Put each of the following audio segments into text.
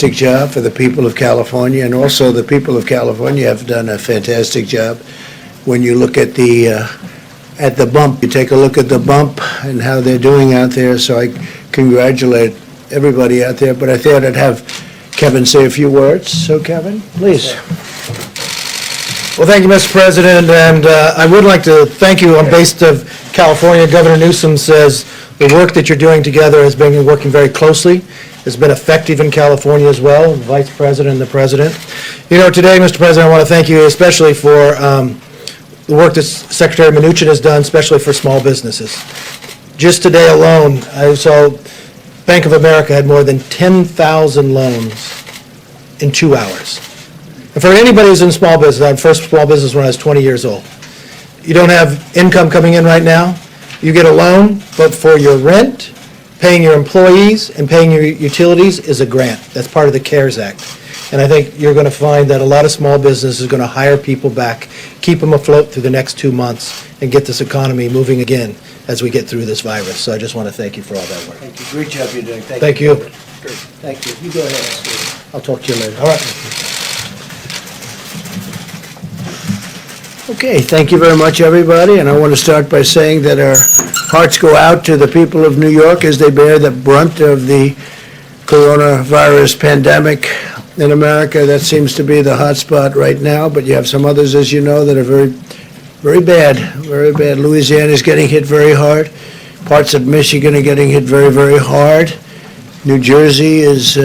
fantastic job for the people of California, and also the people of California have done a fantastic job. When you look at the bump, you take a look at the bump and how they're doing out there, so I congratulate everybody out there, but I thought I'd have Kevin say a few words. So Kevin, please. Well, thank you, Mr. President, and I would like to thank you on behalf of California. Governor Newsom says the work that you're doing together has been working very closely. It's been effective in California as well, the Vice President and the President. You know, today, Mr. President, I want to thank you especially for the work that Secretary Mnuchin has done, especially for small businesses. Just today alone, I saw Bank of America had more than 10,000 loans in 2 hours. And for anybody who's in small business, I had first small business when I was 20 years old. You don't have income coming in right now, you get a loan, but for your rent, paying your employees, and paying your utilities is a grant. That's part of the CARES Act. And I think you're going to find that a lot of small businesses are going to hire people back, keep them afloat through the next 2 months, and get this economy moving again as we get through this virus. So I just want to thank you for all that work. Thank you. Great job you're doing. Thank you. Thank you. You go ahead, Steve. I'll talk to you later. All right. Okay, thank you very much, everybody, and I want to start by saying that our hearts go out to the people of New York as they bear the brunt of the coronavirus pandemic in America. That seems to be the hot spot right now, but you have some others, as you know, that are very, very bad, very bad. Louisiana is getting hit very hard. Parts of Michigan are getting hit very, very hard. New Jersey is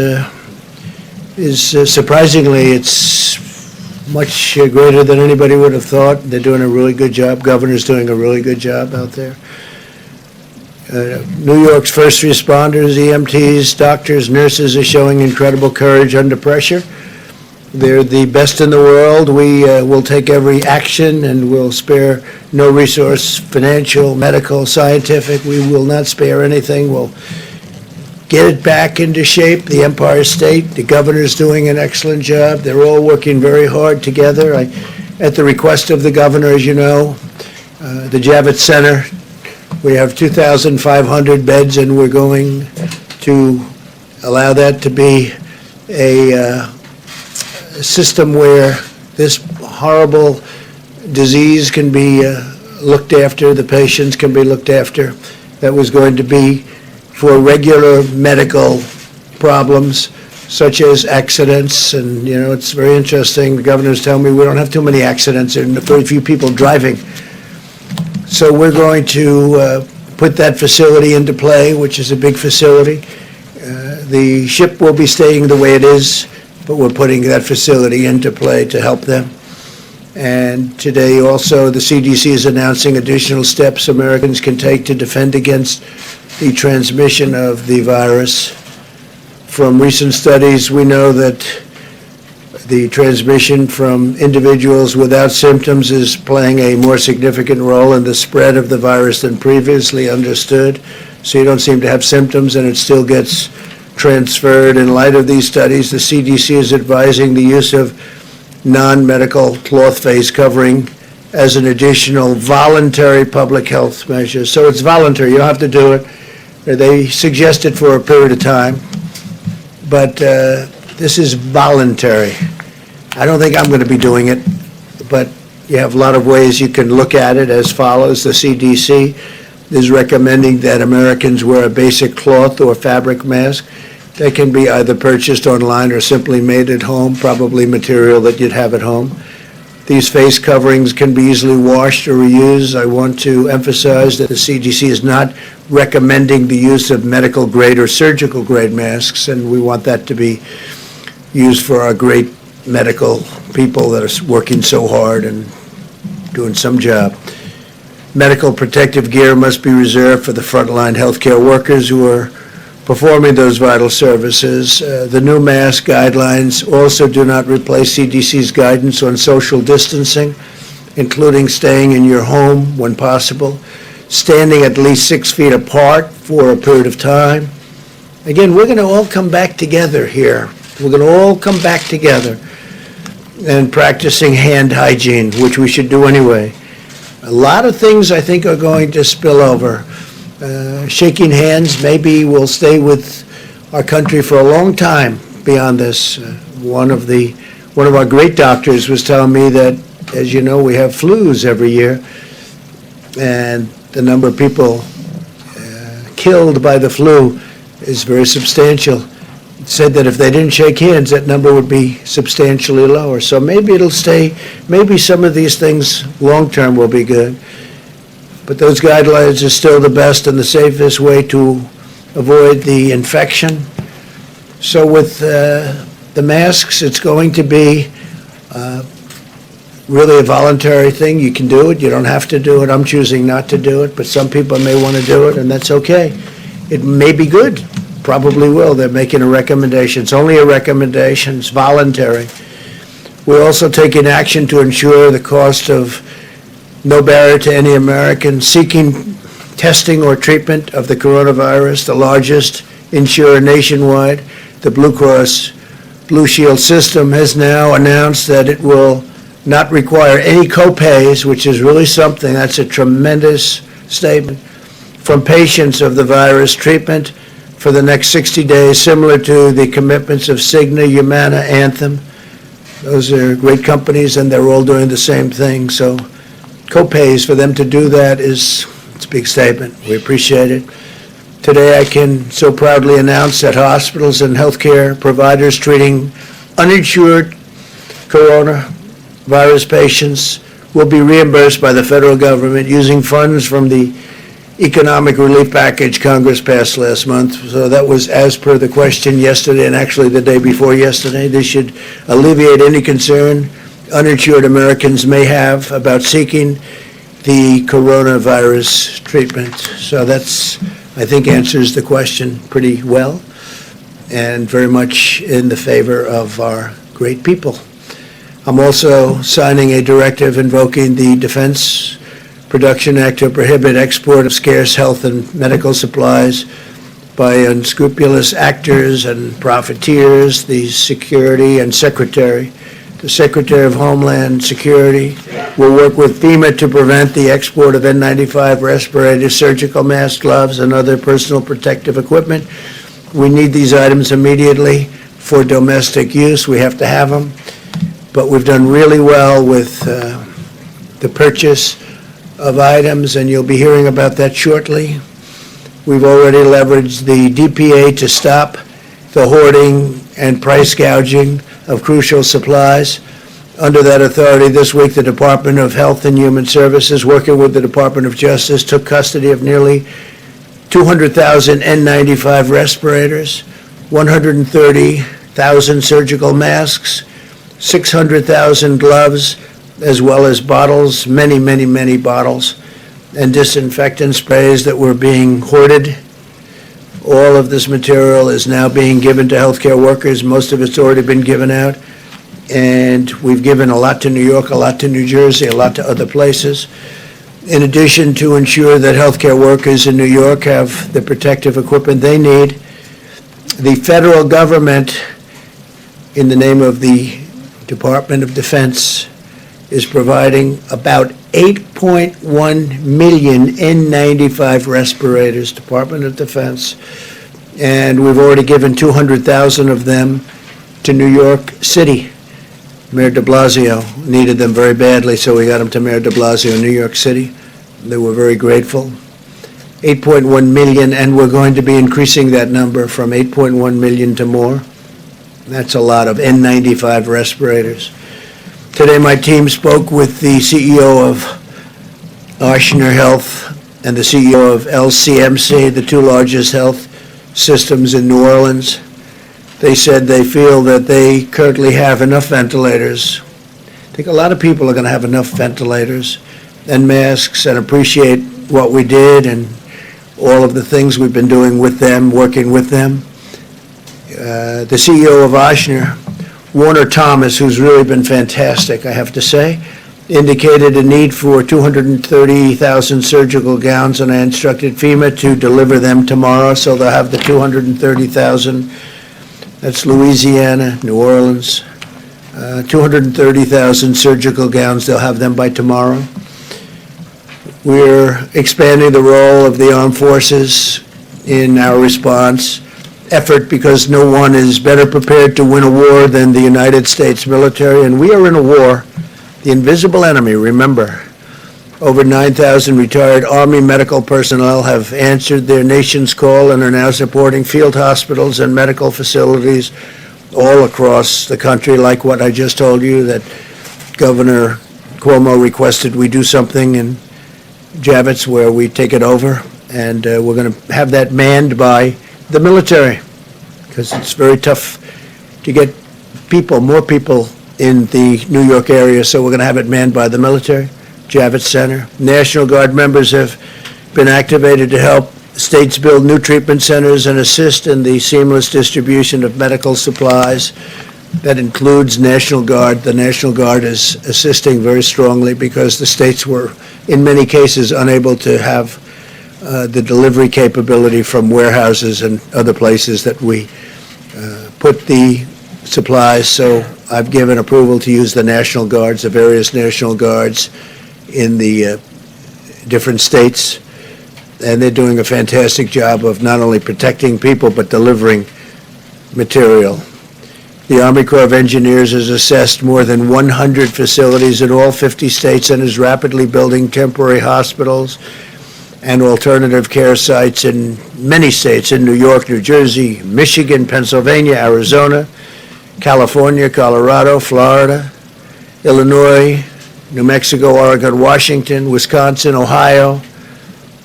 surprisingly, it's much greater than anybody would have thought. They're doing a really good job. Governor's doing a really good job out there. New York's first responders, EMTs, doctors, nurses are showing incredible courage under pressure. They're the best in the world. We will take every action and will spare no resource, financial, medical, scientific. We will not spare anything. We'll get it back into shape. The Empire State, the governor's doing an excellent job. They're all working very hard together. At the request of the governor, as you know, the Javits Center, we have 2,500 beds, and we're going to allow that to be a system where this horrible disease can be looked after, the patients can be looked after. That was going to be for regular medical problems such as accidents, and you know, it's very interesting. The governor's telling me we don't have too many accidents and very few people driving. So we're going to put that facility into play, which is a big facility. The ship will be staying the way it is, but we're putting that facility into play to help them. And today also the CDC is announcing additional steps Americans can take to defend against the transmission of the virus. From recent studies, we know that the transmission from individuals without symptoms is playing a more significant role in the spread of the virus than previously understood. So you don't seem to have symptoms and it still gets transferred. In light of these studies, the CDC is advising the use of non-medical cloth face covering as an additional voluntary public health measure. So it's voluntary, you don't have to do it. They suggest it for a period of time, but this is voluntary. I don't think I'm going to be doing it, but you have a lot of ways you can look at it as follows. The CDC is recommending that Americans wear a basic cloth or fabric mask. They can be either purchased online or simply made at home, probably material that you'd have at home. These face coverings can be easily washed or reused. I want to emphasize that the CDC is not recommending the use of medical grade or surgical grade masks, and we want that to be used for our great medical people that are working so hard and doing some job. Medical protective gear must be reserved for the frontline healthcare workers who are performing those vital services. The new mask guidelines also do not replace CDC's guidance on social distancing, including staying in your home when possible, standing at least 6 feet apart for a period of time. Again, we're going to all come back together here. We're going to all come back together and practicing hand hygiene, which we should do anyway. A lot of things I think are going to spill over. Shaking hands maybe will stay with our country for a long time. beyond this. One of our great doctors was telling me that, as you know, we have flus every year, and the number of people killed by the flu is very substantial. It said that if they didn't shake hands, that number would be substantially lower. So maybe it'll stay, maybe some of these things long-term will be good. But those guidelines are still the best and the safest way to avoid the infection. So with the masks, it's going to be really a voluntary thing. You can do it, you don't have to do it. I'm choosing not to do it, but some people may want to do it, and that's okay. It may be good, probably will. They're making a recommendation. It's only a recommendation, it's voluntary. We're also taking action to ensure the cost of no barrier to any American seeking testing or treatment of the coronavirus. The largest insurer nationwide, the Blue Cross Blue Shield system, has now announced that it will not require any co-pays, which is really something. That's a tremendous statement, from patients of the virus treatment for the next 60 days, similar to the commitments of Cigna, Humana, Anthem. Those are great companies, and they're all doing the same thing. So co-pays, for them to do that it's a big statement. We appreciate it. Today I can so proudly announce that hospitals and healthcare providers treating uninsured coronavirus patients will be reimbursed by the federal government using funds from the economic relief package Congress passed last month. So that was as per the question yesterday, and actually the day before yesterday. This should alleviate any concern uninsured Americans may have about seeking the coronavirus treatment. So that's, I think, answers the question pretty well, and very much in the favor of our great people. I'm also signing a directive invoking the Defense Production Act to prohibit export of scarce health and medical supplies by unscrupulous actors and profiteers. The Secretary of Homeland Security will work with FEMA to prevent the export of N95 respirators, surgical masks, gloves, and other personal protective equipment. We need these items immediately for domestic use. We have to have them. But we've done really well with the purchase of items, and you'll be hearing about that shortly. We've already leveraged the DPA to stop the hoarding and price gouging of crucial supplies. Under that authority, this week, the Department of Health and Human Services, working with the Department of Justice, took custody of nearly 200,000 N95 respirators, 130,000 surgical masks, 600,000 gloves, as well as bottles, many bottles, and disinfectant sprays that were being hoarded. All of this material is now being given to healthcare workers. Most of it's already been given out. And we've given a lot to New York, a lot to New Jersey, a lot to other places. In addition, to ensure that healthcare workers in New York have the protective equipment they need, the federal government, in the name of the Department of Defense, is providing about 8.1 million N95 respirators, Department of Defense, and we've already given 200,000 of them to New York City. Mayor de Blasio needed them very badly, so we got them to Mayor de Blasio in New York City. They were very grateful. 8.1 million, and we're going to be increasing that number from 8.1 million to more. That's a lot of N95 respirators. Today, my team spoke with the CEO of Ochsner Health and the CEO of LCMC, the two largest health systems in New Orleans. They said they feel that they currently have enough ventilators. I think a lot of people are going to have enough ventilators and masks and appreciate what we did and all of the things we've been doing with them, working with them. The CEO of Ochsner, Warner Thomas, who's really been fantastic, I have to say, indicated a need for 230,000 surgical gowns, and I instructed FEMA to deliver them tomorrow, so they'll have the 230,000. That's Louisiana, New Orleans. 230,000 surgical gowns, they'll have them by tomorrow. We're expanding the role of the armed forces in our response. effort because no one is better prepared to win a war than the United States military, and we are in a war. The invisible enemy, remember. Over 9,000 retired Army medical personnel have answered their nation's call and are now supporting field hospitals and medical facilities all across the country, like what I just told you, that Governor Cuomo requested we do something in Javits where we take it over, and we're going to have that manned by the military, because it's very tough to get people, more people in the New York area, so we're going to have it manned by the military. Javits Center. National Guard members have been activated to help states build new treatment centers and assist in the seamless distribution of medical supplies. That includes National Guard. The National Guard is assisting very strongly because the states were, in many cases, unable to have the delivery capability from warehouses and other places that we put the supplies. So I've given approval to use the National Guards, the various National Guards in the different states, and they're doing a fantastic job of not only protecting people but delivering material. The Army Corps of Engineers has assessed more than 100 facilities in all 50 states and is rapidly building temporary hospitals and alternative care sites in many states, in New York, New Jersey, Michigan, Pennsylvania, Arizona, California, Colorado, Florida, Illinois, New Mexico, Oregon, Washington, Wisconsin, Ohio.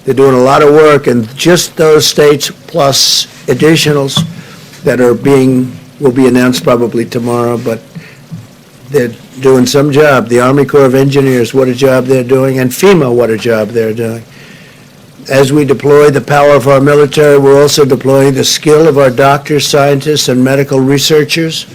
They're doing a lot of work, and just those states plus additionals that will be announced probably tomorrow, but they're doing some job. The Army Corps of Engineers, what a job they're doing, and FEMA, what a job they're doing. As we deploy the power of our military, we're also deploying the skill of our doctors, scientists, and medical researchers.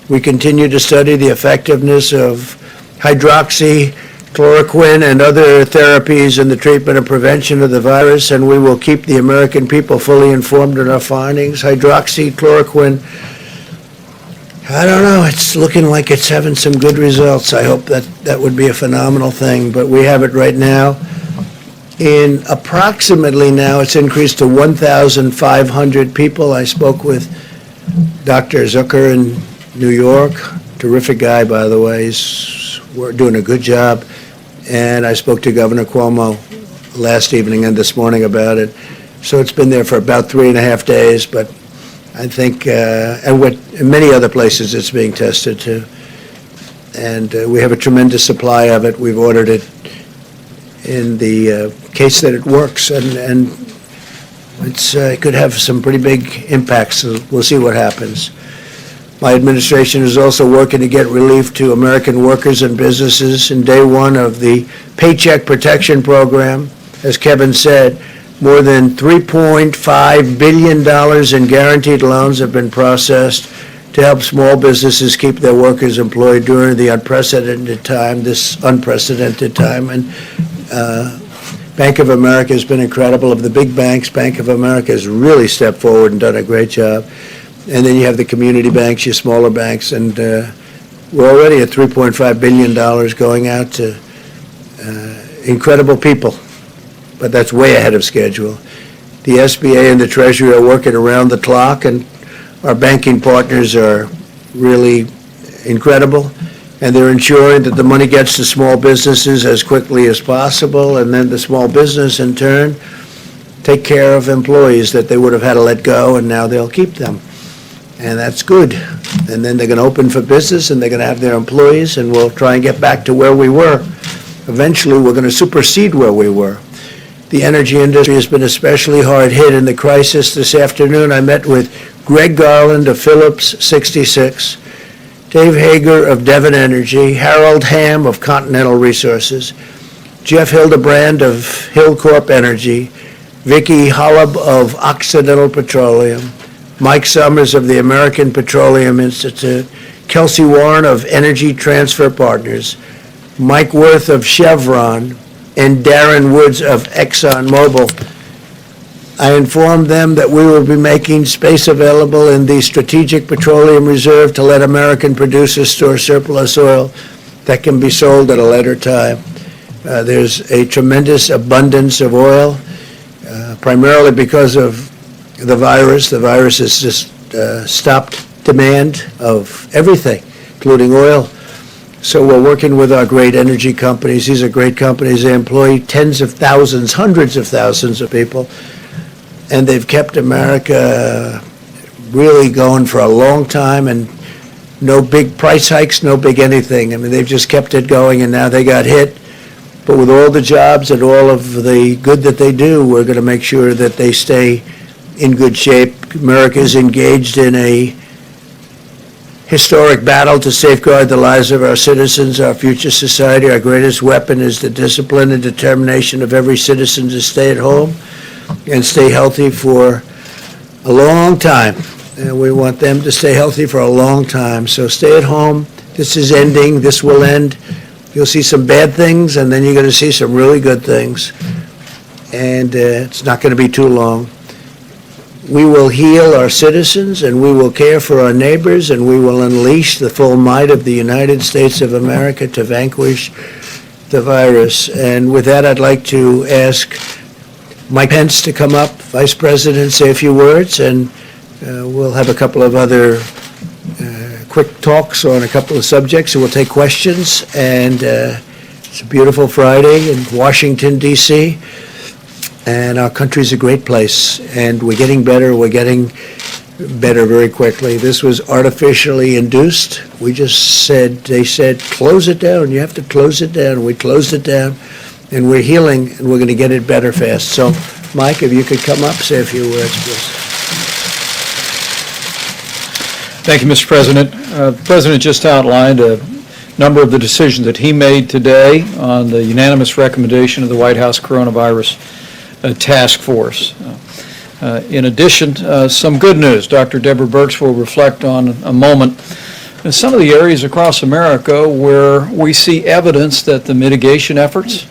We continue to study the effectiveness of hydroxychloroquine and other therapies in the treatment and prevention of the virus, and we will keep the American people fully informed in our findings. Hydroxychloroquine, I don't know, it's looking like it's having some good results. I hope that would be a phenomenal thing, but we have it right now. In approximately now, it's increased to 1,500 people. I spoke with Dr. Zucker in New York, terrific guy, by the way. We're doing a good job. And I spoke to Governor Cuomo last evening and this morning about it. So it's been there for about 3.5 days, but I think, in many other places it's being tested too. And we have a tremendous supply of it. We've ordered it in the case that it works, and it could have some pretty big impacts. So we'll see what happens. My administration is also working to get relief to American workers and businesses. In day one of the Paycheck Protection Program, as Kevin said, more than $3.5 billion in guaranteed loans have been processed to help small businesses keep their workers employed during the unprecedented time. And Bank of America has been incredible. Of the big banks, Bank of America has really stepped forward and done a great job. And then you have the community banks, your smaller banks, and we're already at $3.5 billion going out to incredible people, but that's way ahead of schedule. The SBA and the Treasury are working around the clock, and our banking partners are really incredible, and they're ensuring that the money gets to small businesses as quickly as possible, and then the small business, in turn, take care of employees that they would have had to let go, and now they'll keep them. And that's good. And then they're going to open for business, and they're going to have their employees, and we'll try and get back to where we were. Eventually, we're going to supersede where we were. The energy industry has been especially hard hit in the crisis. This afternoon, I met with Greg Garland of Phillips 66, Dave Hager of Devon Energy, Harold Ham of Continental Resources, Jeff Hildebrand of Hillcorp Energy, Vicki Hollab of Occidental Petroleum, Mike Summers of the American Petroleum Institute, Kelsey Warren of Energy Transfer Partners, Mike Worth of Chevron, and Darren Woods of ExxonMobil. I informed them that we will be making space available in the Strategic Petroleum Reserve to let American producers store surplus oil that can be sold at a later time. There's a tremendous abundance of oil, primarily because of the virus. The virus has just stopped demand of everything, including oil. So we're working with our great energy companies. These are great companies. They employ tens of thousands, hundreds of thousands of people, and they've kept America really going for a long time, and no big price hikes, no big anything. I mean, they've just kept it going, and now they got hit. But with all the jobs and all of the good that they do, we're going to make sure that they stay in good shape. America is engaged in a historic battle to safeguard the lives of our citizens, our future society. Our greatest weapon is the discipline and determination of every citizen to stay at home and stay healthy for a long time. And we want them to stay healthy for a long time. So stay at home. This is ending. This will end. You'll see some bad things, and then you're going to see some really good things. And it's not going to be too long. We will heal our citizens, and we will care for our neighbors, and we will unleash the full might of the United States of America to vanquish the virus. And with that, I'd like to ask Mike Pence to come up, Vice President, say a few words, and we'll have a couple of other quick talks on a couple of subjects, and we'll take questions. And it's a beautiful Friday in Washington, D.C., and our country's a great place, and we're getting better. We're getting better very quickly. This was artificially induced. We just said, they said, close it down. You have to close it down. We closed it down, and we're healing, and we're going to get it better fast. So, Mike, if you could come up, say a few words, please. Thank you, Mr. President. The President just outlined a number of the decisions that he made today on the unanimous recommendation of the White House Coronavirus Task Force. In addition, some good news. Dr. Deborah Birx will reflect on a moment some of the areas across America where we see evidence that the mitigation efforts,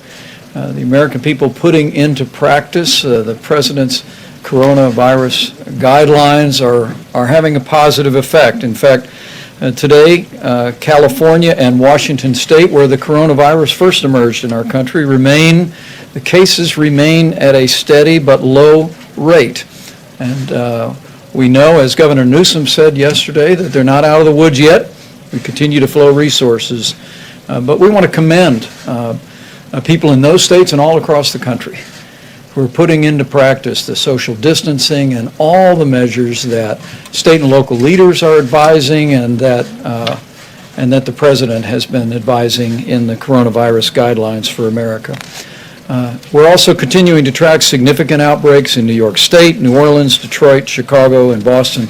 the American people putting into practice the President's coronavirus guidelines are having a positive effect. In fact, today, California and Washington State, where the coronavirus first emerged in our country, the cases remain at a steady but low rate. And we know, as Governor Newsom said yesterday, that they're not out of the woods yet. We continue to flow resources. But we want to commend people in those states and all across the country who are putting into practice the social distancing and all the measures that state and local leaders are advising and that the President has been advising in the coronavirus guidelines for America. We're also continuing to track significant outbreaks in New York State, New Orleans, Detroit, Chicago, and Boston.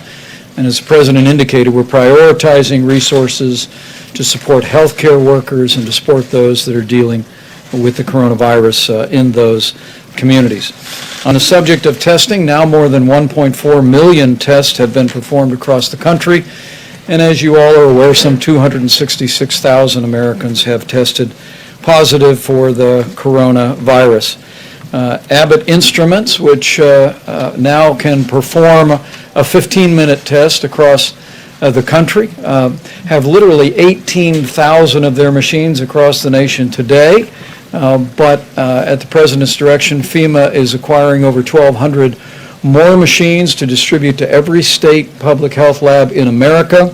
And as the President indicated, we're prioritizing resources to support healthcare workers and to support those that are dealing with the coronavirus in those communities. On the subject of testing, now more than 1.4 million tests have been performed across the country. And as you all are aware, some 266,000 Americans have tested positive for the coronavirus. Abbott Instruments, which now can perform a 15-minute test across the country, have literally 18,000 of their machines across the nation today. But at the President's direction, FEMA is acquiring over 1,200 more machines to distribute to every state public health lab in America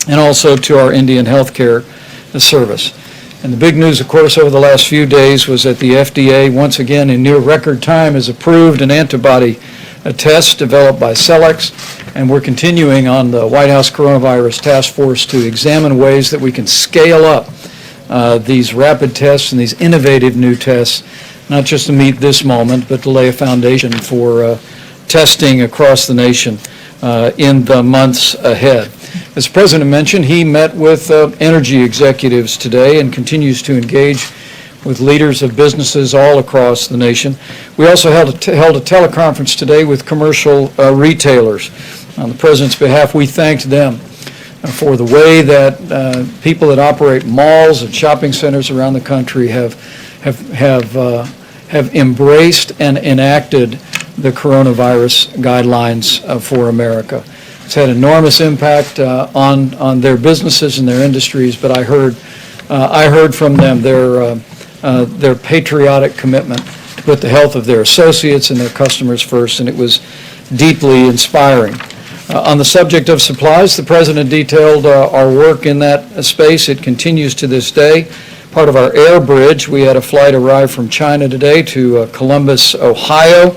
and also to our Indian Healthcare Service. And the big news, of course, over the last few days was that the FDA, once again in near record time, has approved an antibody test developed by Cellex, and we're continuing on the White House Coronavirus Task Force to examine ways that we can scale up these rapid tests and these innovative new tests, not just to meet this moment, but to lay a foundation for testing across the nation in the months ahead. As the President mentioned, he met with energy executives today and continues to engage with leaders of businesses all across the nation. We also held a teleconference today with commercial retailers. On the President's behalf, we thanked them for the way that people that operate malls and shopping centers around the country have embraced and enacted the coronavirus guidelines for America. It's had enormous impact on their businesses and their industries, but I heard from them their patriotic commitment to put the health of their associates and their customers first, and it was deeply inspiring. On the subject of supplies, the President detailed our work in that space. It continues to this day. Part of our air bridge, we had a flight arrive from China today to Columbus, Ohio.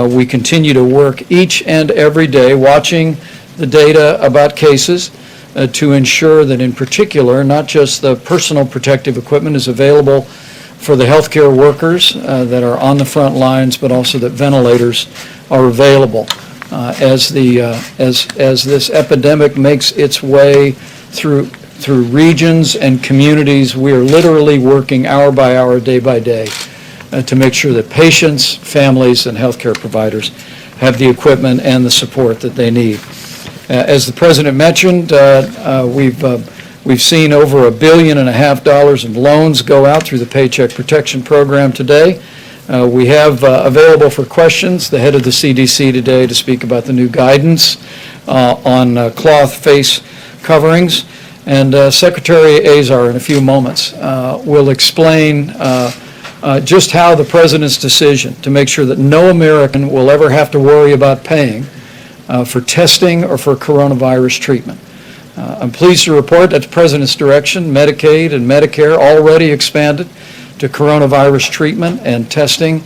We continue to work each and every day watching the data about cases to ensure that in particular, not just the personal protective equipment is available for the healthcare workers that are on the front lines, but also that ventilators are available. As this epidemic makes its way through regions and communities, we are literally working hour by hour, day by day, to make sure that patients, families, and healthcare providers have the equipment and the support that they need. As the President mentioned, we've seen over $1.5 billion in loans go out through the Paycheck Protection Program today. We have available for questions the head of the CDC today to speak about the new guidance on cloth face coverings. And Secretary Azar, in a few moments, will explain just how the President's decision to make sure that no American will ever have to worry about paying for testing or for coronavirus treatment. I'm pleased to report that the President's direction, Medicaid and Medicare already expanded to coronavirus treatment and testing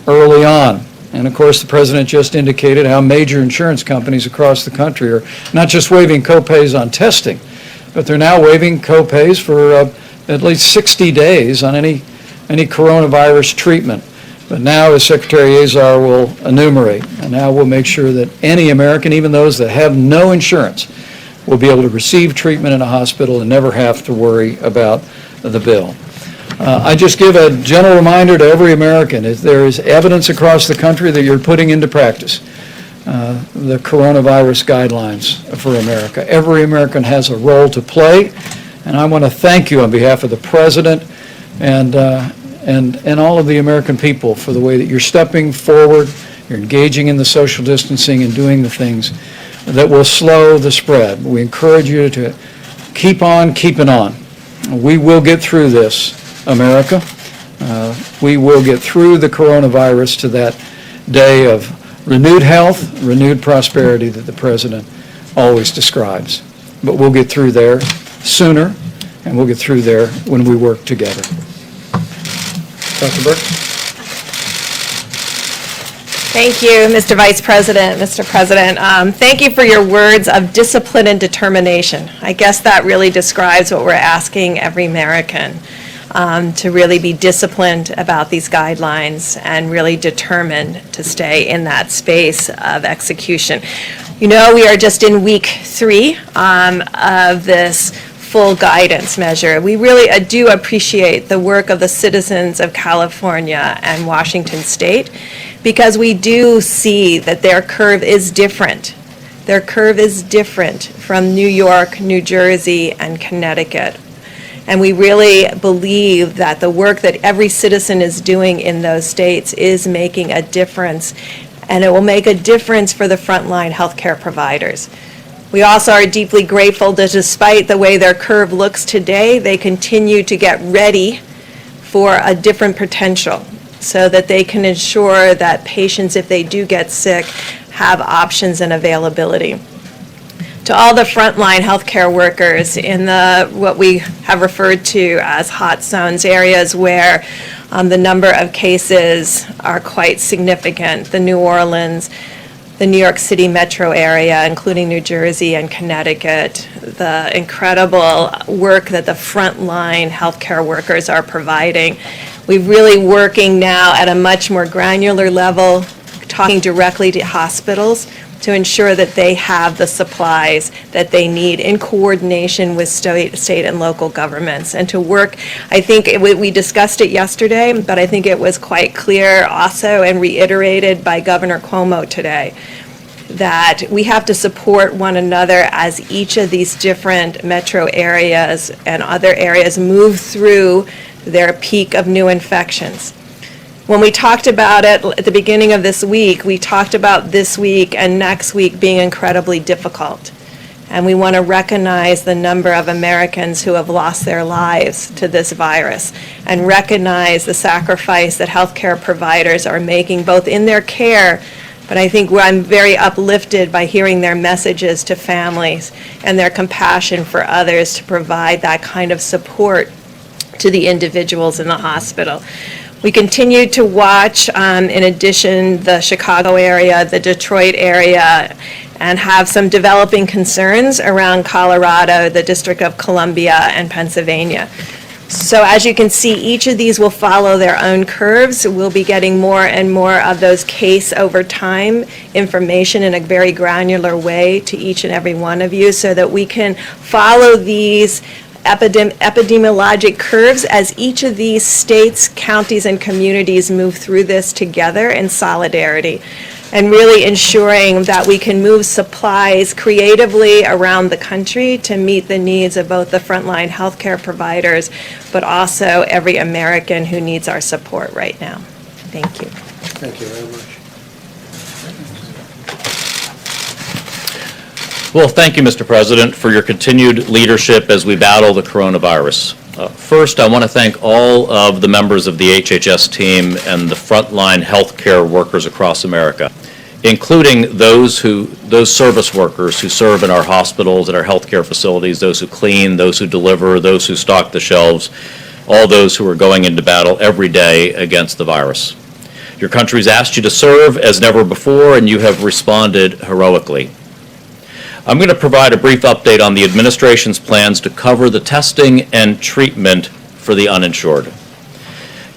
early on. And of course, the President just indicated how major insurance companies across the country are not just waiving copays on testing, but they're now waiving copays for at least 60 days on any coronavirus treatment. But now, as Secretary Azar will enumerate, and now we'll make sure that any American, even those that have no insurance, will be able to receive treatment in a hospital and never have to worry about the bill. I just give a general reminder to every American, if there is evidence across the country that you're putting into practice the coronavirus guidelines for America. Every American has a role to play, and I want to thank you on behalf of the President and all of the American people for the way that you're stepping forward, you're engaging in the social distancing and doing the things that will slow the spread. We encourage you to keep on keeping on. We will get through this, America. We will get through the coronavirus to that day of renewed health, renewed prosperity that the President always describes. But we'll get through there sooner, and we'll get through there when we work together. Dr. Burke? Thank you, Mr. Vice President, Mr. President. Thank you for your words of discipline and determination. I guess that really describes what we're asking every American, to really be disciplined about these guidelines and really determined to stay in that space of execution. You know, we are just in week 3 of this full guidance measure. We really do appreciate the work of the citizens of California and Washington State, because we do see that their curve is different. Their curve is different from New York, New Jersey, and Connecticut. And we really believe that the work that every citizen is doing in those states is making a difference, and it will make a difference for the frontline healthcare providers. We also are deeply grateful that despite the way their curve looks today, they continue to get ready for a different potential so that they can ensure that patients, if they do get sick, have options and availability. To all the frontline healthcare workers in what we have referred to as hot zones, areas where the number of cases are quite significant, the New Orleans, the New York City metro area, including New Jersey and Connecticut, the incredible work that the frontline healthcare workers are providing. We're really working now at a much more granular level, talking directly to hospitals to ensure that they have the supplies that they need in coordination with state and local governments. And to work, I think we discussed it yesterday, but I think it was quite clear also and reiterated by Governor Cuomo today, that we have to support one another as each of these different metro areas and other areas move through their peak of new infections. When we talked about it at the beginning of this week, we talked about this week and next week being incredibly difficult. And we want to recognize the number of Americans who have lost their lives to this virus and recognize the sacrifice that healthcare providers are making both in their care But I think I'm very uplifted by hearing their messages to families and their compassion for others to provide that kind of support to the individuals in the hospital. We continue to watch, in addition, the Chicago area, the Detroit area, and have some developing concerns around Colorado, the District of Columbia, and Pennsylvania. So as you can see, each of these will follow their own curves. We'll be getting more and more of those case over time information in a very granular way to each and every one of you so that we can follow these epidemiologic curves as each of these states, counties, and communities move through this together in solidarity, and really ensuring that we can move supplies creatively around the country to meet the needs of both the frontline healthcare providers, but also every American who needs our support right now. Thank you. Thank you very much. Well, thank you, Mr. President, for your continued leadership as we battle the coronavirus. First, I want to thank all of the members of the HHS team and the frontline healthcare workers across America, including those service workers who serve in our hospitals and our healthcare facilities, those who clean, those who deliver, those who stock the shelves, all those who are going into battle every day against the virus. Your country's asked you to serve as never before, and you have responded heroically. I'm going to provide a brief update on the administration's plans to cover the testing and treatment for the uninsured.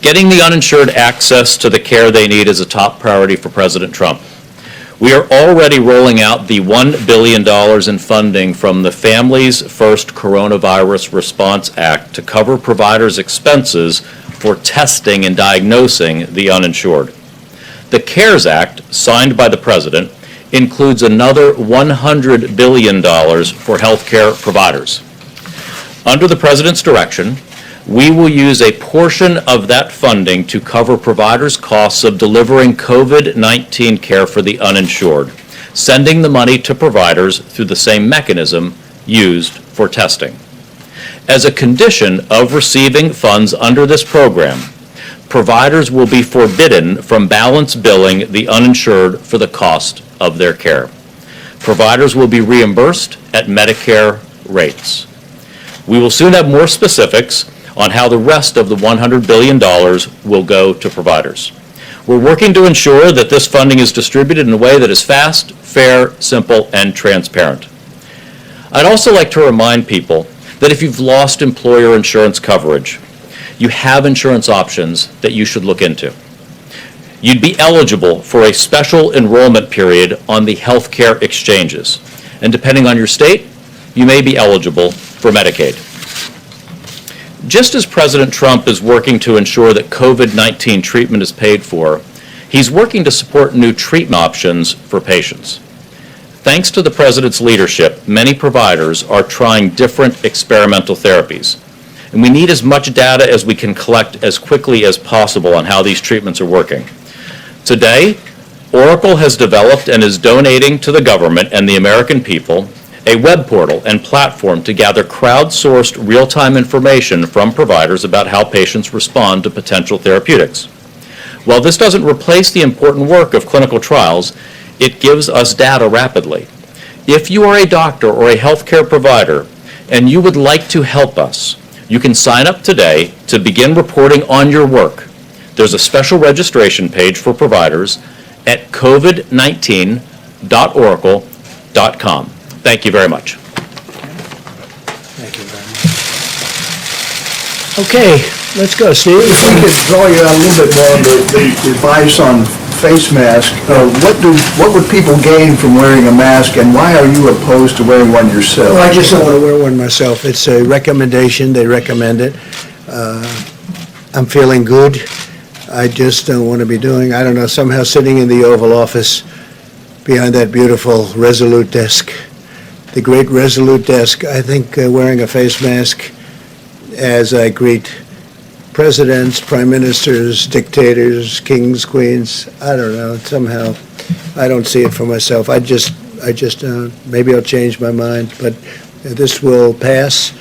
Getting the uninsured access to the care they need is a top priority for President Trump. We are already rolling out the $1 billion in funding from the Families First Coronavirus Response Act to cover providers' expenses for testing and diagnosing the uninsured. The CARES Act, signed by the President, includes another $100 billion for healthcare providers. Under the President's direction, we will use a portion of that funding to cover providers' costs of delivering COVID-19 care for the uninsured, sending the money to providers through the same mechanism used for testing. As a condition of receiving funds under this program, providers will be forbidden from balance billing the uninsured for the cost of their care. Providers will be reimbursed at Medicare rates. We will soon have more specifics on how the rest of the $100 billion will go to providers. We're working to ensure that this funding is distributed in a way that is fast, fair, simple, and transparent. I'd also like to remind people that if you've lost employer insurance coverage, you have insurance options that you should look into. You'd be eligible for a special enrollment period on the healthcare exchanges, and depending on your state, you may be eligible for Medicaid. Just as President Trump is working to ensure that COVID-19 treatment is paid for, he's working to support new treatment options for patients. Thanks to the President's leadership, many providers are trying different experimental therapies, and we need as much data as we can collect as quickly as possible on how these treatments are working. Today, Oracle has developed and is donating to the government and the American people a web portal and platform to gather crowdsourced real-time information from providers about how patients respond to potential therapeutics. While this doesn't replace the important work of clinical trials, it gives us data rapidly. If you are a doctor or a healthcare provider and you would like to help us, you can sign up today to begin reporting on your work. There's a special registration page for providers at covid19.oracle.com. Thank you very much. Thank you very much. Okay, let's go, Steve. If we could draw you out a little bit more on the advice on face mask, what would people gain from wearing a mask, and why are you opposed to wearing one yourself? Well, I just don't want to wear one myself. It's a recommendation. They recommend it. I'm feeling good. I just don't want to be doing, I don't know, somehow sitting in the Oval Office behind that beautiful Resolute desk, the great Resolute desk. I think wearing a face mask as I greet presidents, prime ministers, dictators, kings, queens, I don't know, somehow I don't see it for myself. I just maybe I'll change my mind, but this will pass,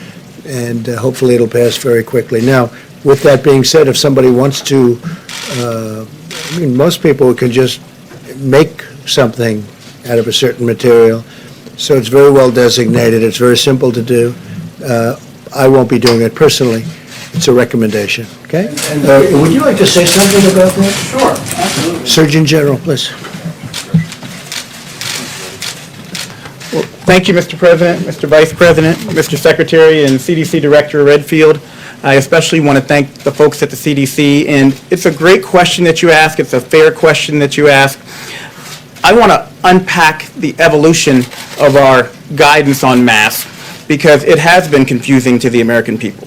and hopefully it'll pass very quickly. Now, with that being said, if somebody wants to, most people can just make something out of a certain material. So it's very well designated. It's very simple to do. I won't be doing it personally. It's a recommendation, okay? Would you like to say something about that? Sure, absolutely. Surgeon General, please. Thank you, Mr. President, Mr. Vice President, Mr. Secretary, and CDC Director Redfield. I especially want to thank the folks at the CDC, and it's a great question that you ask. It's a fair question that you ask. I want to unpack the evolution of our guidance on masks because it has been confusing to the American people.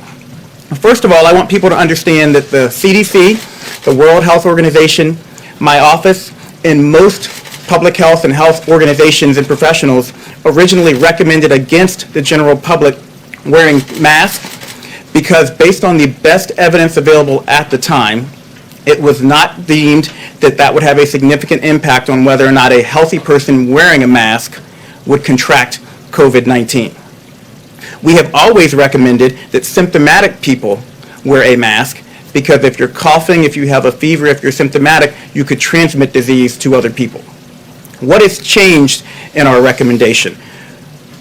First of all, I want people to understand that the CDC, the World Health Organization, my office, and most public health and health organizations and professionals originally recommended against the general public wearing masks because based on the best evidence available at the time, it was not deemed that that would have a significant impact on whether or not a healthy person wearing a mask would contract COVID-19. We have always recommended that symptomatic people wear a mask because if you're coughing, if you have a fever, if you're symptomatic, you could transmit disease to other people. What has changed in our recommendation?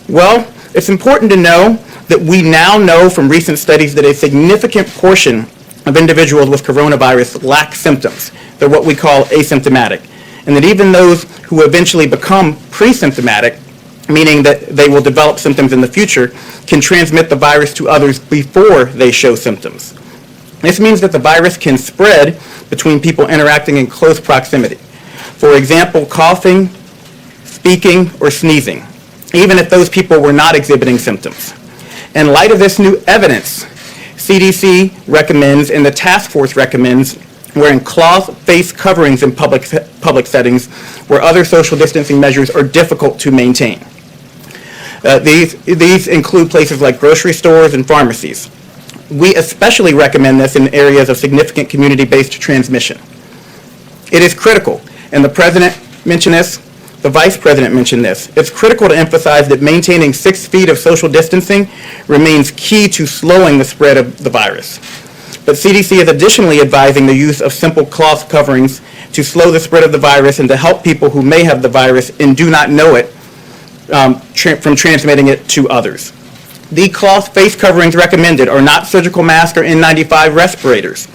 Well, it's important to know that we now know from recent studies that a significant portion of individuals with coronavirus lack symptoms. They're what we call asymptomatic. And that even those who eventually become pre-symptomatic, meaning that they will develop symptoms in the future, can transmit the virus to others before they show symptoms. This means that the virus can spread between people interacting in close proximity. For example, coughing, speaking, or sneezing, even if those people were not exhibiting symptoms. In light of this new evidence, CDC recommends and the task force recommends wearing cloth face coverings in public settings where other social distancing measures are difficult to maintain. These include places like grocery stores and pharmacies. We especially recommend this in areas of significant community-based transmission. It is critical, and the President mentioned this, the Vice President mentioned this. It's critical to emphasize that maintaining 6 feet of social distancing remains key to slowing the spread of the virus. But CDC is additionally advising the use of simple cloth coverings to slow the spread of the virus and to help people who may have the virus and do not know it from transmitting it to others. The cloth face coverings recommended are not surgical masks or N95 respirators.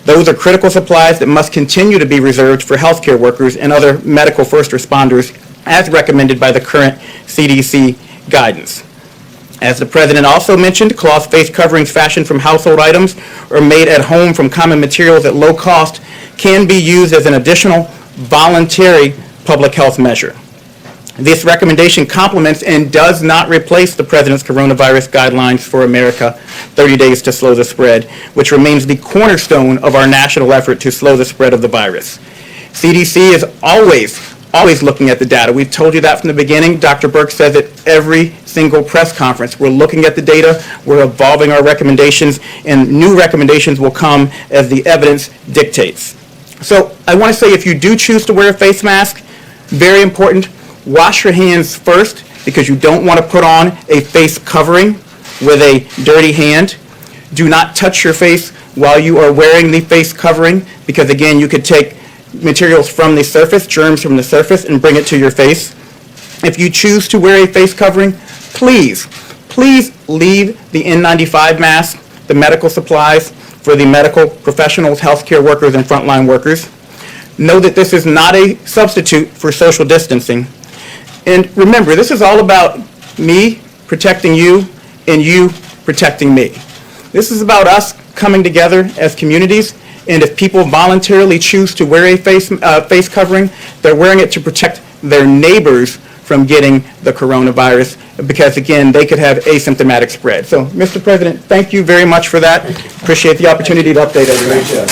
Those are critical supplies that must continue to be reserved for healthcare workers and other medical first responders as recommended by the current CDC guidance. As the President also mentioned, cloth face coverings fashioned from household items or made at home from common materials at low cost can be used as an additional voluntary public health measure. This recommendation complements and does not replace the President's coronavirus guidelines for America, 30 days to slow the spread, which remains the cornerstone of our national effort to slow the spread of the virus. CDC is always looking at the data. We've told you that from the beginning. Dr. Birx says it every single press conference. We're looking at the data, we're evolving our recommendations, and new recommendations will come as the evidence dictates. So I want to say if you do choose to wear a face mask, very important, wash your hands first because you don't want to put on a face covering with a dirty hand. Do not touch your face while you are wearing the face covering because again, you could take materials from the surface, germs from the surface, and bring it to your face. If you choose to wear a face covering, please leave the N95 mask, the medical supplies for the medical professionals, healthcare workers, and frontline workers. Know that this is not a substitute for social distancing. And remember, this is all about me protecting you and you protecting me. This is about us coming together as communities, and if people voluntarily choose to wear a face covering, they're wearing it to protect their neighbors from getting the coronavirus because, again, they could have asymptomatic spread. So, Mr. President, thank you very much for that. Appreciate the opportunity to update everyone.